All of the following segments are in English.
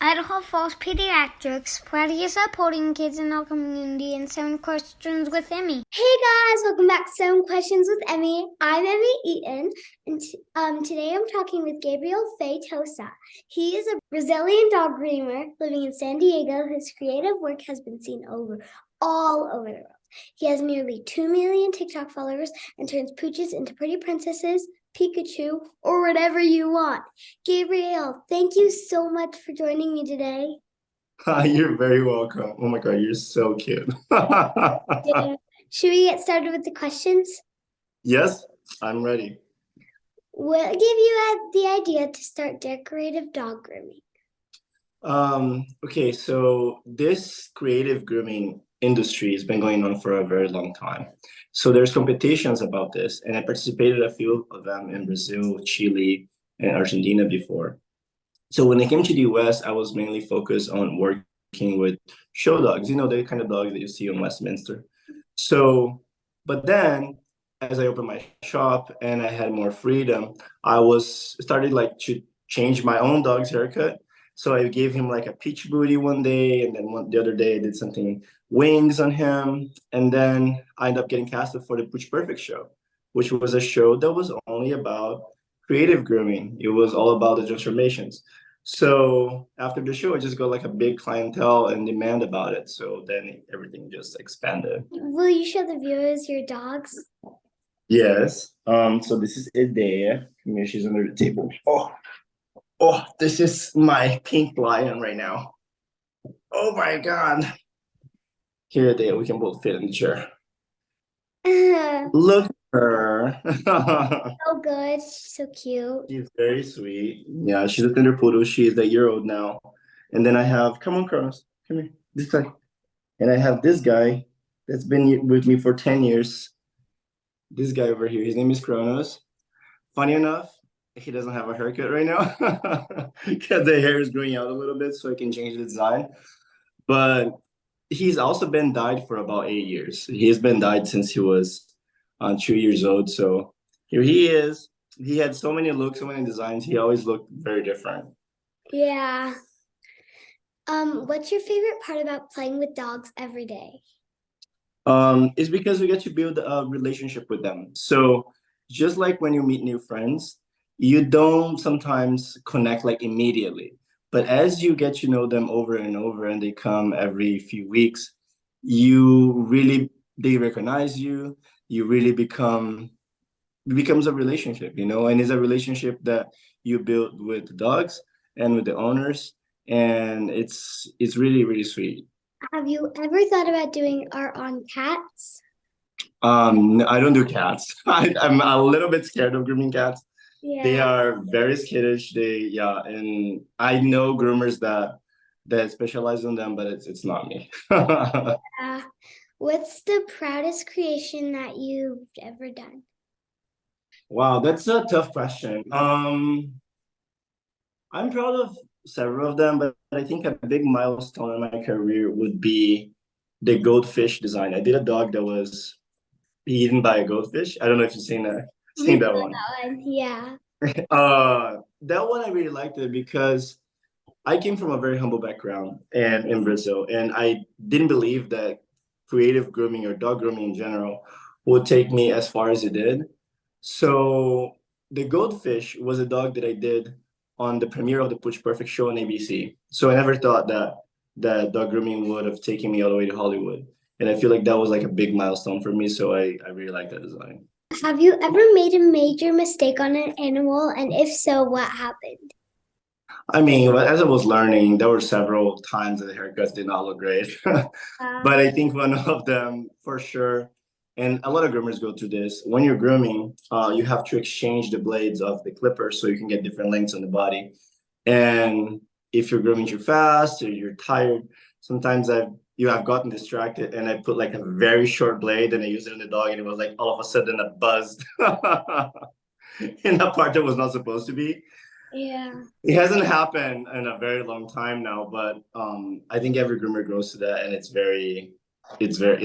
Idaho Falls Pediatrics, proudly supporting kids in our community, and 7 questions with Emmy. Hey guys, welcome back to 7 Questions with Emmy. I'm Emmy Eaton, and today I'm talking with Gabriel Feitosa. He is a Brazilian dog groomer living in San Diego whose creative work has been seen all over the world. He has nearly 2 million TikTok followers and turns pooches into pretty princesses, Pikachu, or whatever you want. Gabriel, thank you so much for joining me today. You're very welcome. Oh my God, you're so cute. Yeah. Should we get started with the questions? Yes, I'm ready. What gave you the idea to start decorative dog grooming? Okay, so this creative grooming industry has been going on for a very long time. So there's competitions about this, and I participated a few of them in Brazil, Chile, and Argentina before. So when I came to the US, I was mainly focused on working with show dogs, the kind of dogs that you see in Westminster. So, but then as I opened my shop and I had more freedom, I was started like to change my own dog's haircut. So I gave him like a peach booty one day, and then the other day I did something wings on him, and then I ended up getting casted for the Pooch Perfect show, which was a show that was only about creative grooming. It was all about the transformations. So after the show, I just got like a big clientele and demand about it. So then everything just expanded. Will you show the viewers your dogs? Yes. So this is Idea. Come here, she's under the table. Oh, this is my pink lion right now. Oh my God. Here, Idea, we can both fit in the chair. Look at her. So good. She's so cute. She's very sweet. Yeah, she's a Thunder Poodle. She is a year old now. And then I have, come on, Kronos, come here, this guy. And I have this guy that's been with me for 10 years. This guy over here, his name is Kronos. Funny enough, he doesn't have a haircut right now because the hair is growing out a little bit, so I can change the design. But he's also been dyed for about 8 years. He's been dyed since he was 2 years old. So here he is. He had so many looks, so many designs. He always looked very different. Yeah. What's your favorite part about playing with dogs every day? It's because we get to build a relationship with them. So just like when you meet new friends, you don't sometimes connect like immediately. But as you get to know them over and over and they come every few weeks, they recognize you, you really it becomes a relationship, and it's a relationship that you build with the dogs and with the owners. And it's really, really sweet. Have you ever thought about doing art on cats? I don't do cats. I'm a little bit scared of grooming cats. They Yeah. are very skittish. Yeah, and I know groomers that specialize on them, but it's not me. Uh, what's the proudest creation that you've ever done? Wow, that's a tough question. I'm proud of several of them, but I think a big milestone in my career would be the goldfish design. I did a dog that was eaten by a goldfish. I don't know if you've seen that one. Yeah. That one I really liked it because I came from a very humble background and in Brazil, and I didn't believe that creative grooming or dog grooming in general would take me as far as it did. So the goldfish was a dog that I did on the premiere of the Pooch Perfect show on ABC. So I never thought that dog grooming would have taken me all the way to Hollywood. And I feel like that was like a big milestone for me. So I really like that design. Have you ever made a major mistake on an animal? And if so, what happened? I mean, as I was learning, there were several times that the haircuts did not look great. But I think one of them for sure, and a lot of groomers go through this. When you're grooming, you have to exchange the blades of the clippers so you can get different lengths on the body. And if you're grooming too fast or you're tired, sometimes you have gotten distracted and I put like a very short blade and I used it on the dog and it was like all of a sudden a buzzed in a part that was not supposed to be. Yeah. It hasn't happened in a very long time now, but I think every groomer goes to that, and it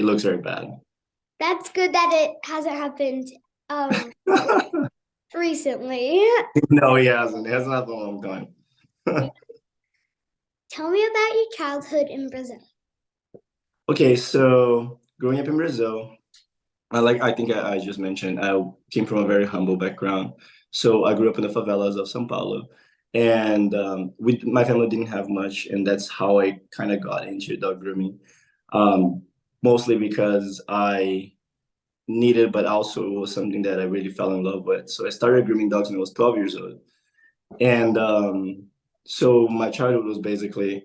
looks very bad. That's good that it hasn't happened recently. No, he hasn't. It hasn't happened in a long time. Tell me about your childhood in Brazil. Okay, so growing up in Brazil, I think I just mentioned, I came from a very humble background. So I grew up in the favelas of São Paulo, and my family didn't have much, and that's how I kind of got into dog grooming. Um, Mostly because I needed, but also it was something that I really fell in love with. So I started grooming dogs when I was 12 years old. And so my childhood was basically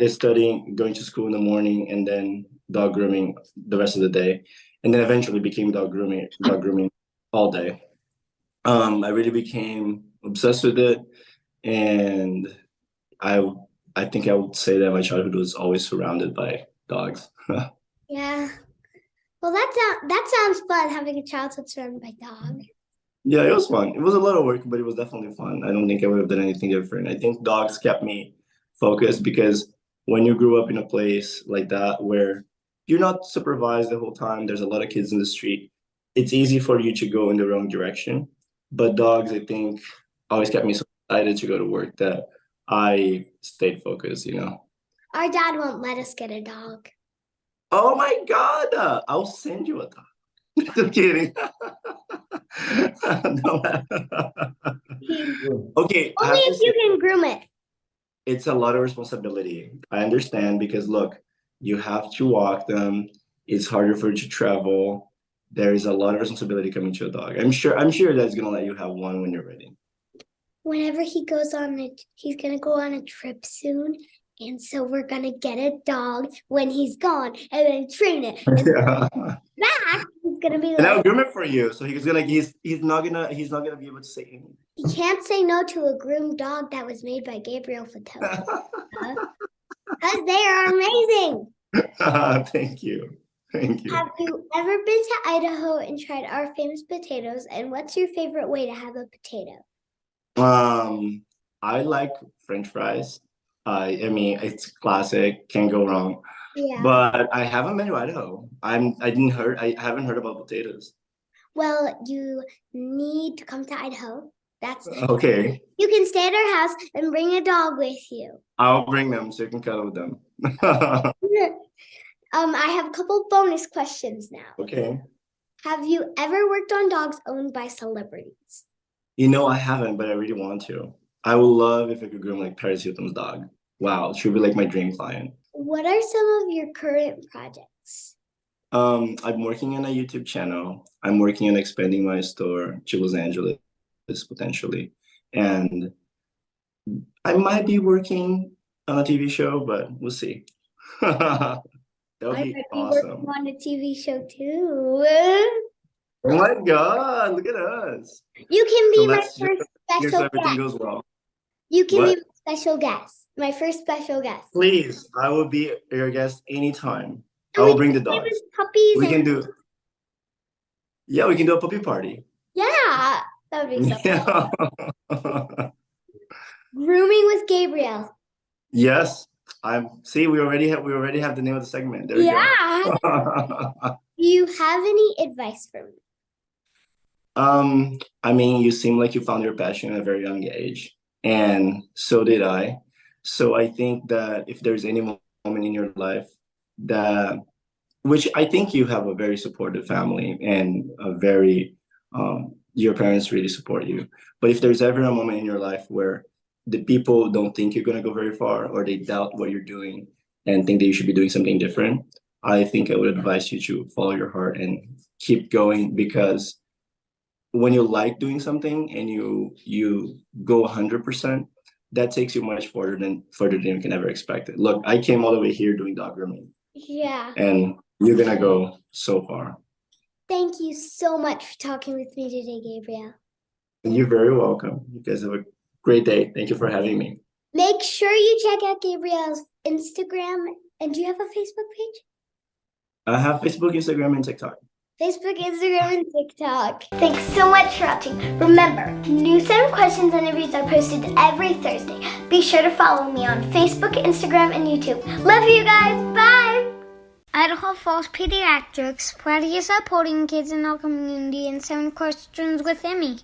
studying, going to school in the morning, and then dog grooming the rest of the day. And then eventually became dog grooming all day. I really became obsessed with it. And I I think I would say that my childhood was always surrounded by dogs. Yeah. Well, that sounds fun, having a childhood surrounded by dogs. Yeah, it was fun. It was a lot of work, but it was definitely fun. I don't think I would have done anything different. I think dogs kept me focused because when you grew up in a place like that where you're not supervised the whole time, there's a lot of kids in the street, it's easy for you to go in the wrong direction. But dogs, I think, always kept me so excited to go to work that I stayed focused. Our dad won't let us get a dog. Oh my God, I'll send you a dog. Just kidding. No. Okay, I Only have to if you say, can groom it. it's a lot of responsibility. I understand because look, you have to walk them. It's harder for you to travel. There is a lot of responsibility coming to a dog. I'm sure that's gonna let you have one when you're ready. Whenever he goes on it, he's gonna go on a trip soon. And so we're gonna get a dog when he's gone and then train it. And Yeah. back, he's gonna be And I'll like, groom it for you. So he's not gonna be able to say anything. you can't say no to a groomed dog that was made by Gabriel Feitosa. Because they are amazing. Thank you. Thank you. Have you ever been to Idaho and tried our famous potatoes? And what's your favorite way to have a potato? I like French fries. I mean, it's classic, can't go wrong. Yeah. But I haven't been to Idaho. I haven't heard about potatoes. Well, you need to come to Idaho. Okay, You can stay at our house and bring a dog with you. I'll bring them so you can cuddle with them. I have a couple bonus questions now. Okay. Have you ever worked on dogs owned by celebrities? I haven't, but I really want to. I would love if I could groom like Paris Hilton's dog. Wow, she would be like my dream client. What are some of your current projects? I'm working on a YouTube channel. I'm working on expanding my store to Los Angeles potentially. And I might be working on a TV show, but we'll see. That would I be might be awesome. working on a TV show too. Oh my God, look at us. You can So be my let's just first hear so special everything guest. goes well. You can What? be my special guest. My first special guest. Please, I will be your guest anytime. I And will we bring the can play dogs. with puppies. We can and- we can do a puppy party. Yeah, that would be so fun. Yeah. Grooming with Gabriel. Yes, see, we already have the name of the segment. There we Yeah. go. Do you have any advice for me? I mean, you seem like you found your passion at a very young age, and so did I. So I think that if there's any moment in your life which I think you have a very supportive family and your parents really support you. But if there's ever a moment in your life where the people don't think you're gonna go very far or they doubt what you're doing and think that you should be doing something different, I think I would advise you to follow your heart and keep going, because when you like doing something and you go 100%, that takes you much further than you can ever expect it. Look, I came all the way here doing dog grooming, Yeah. and you're gonna go so far. Thank you so much for talking with me today, Gabriel. You're very welcome. You guys have a great day. Thank you for having me. Make sure you check out Gabriel's Instagram. And do you have a Facebook page? I have Facebook, Instagram, and TikTok. Facebook, Instagram, and TikTok. Thanks so much for watching. Remember, new 7 questions and interviews are posted every Thursday. Be sure to follow me on Facebook, Instagram, and YouTube. Love you guys. Bye. Idaho Falls Pediatrics, proudly supporting kids in our community, and 7 questions with Emmy.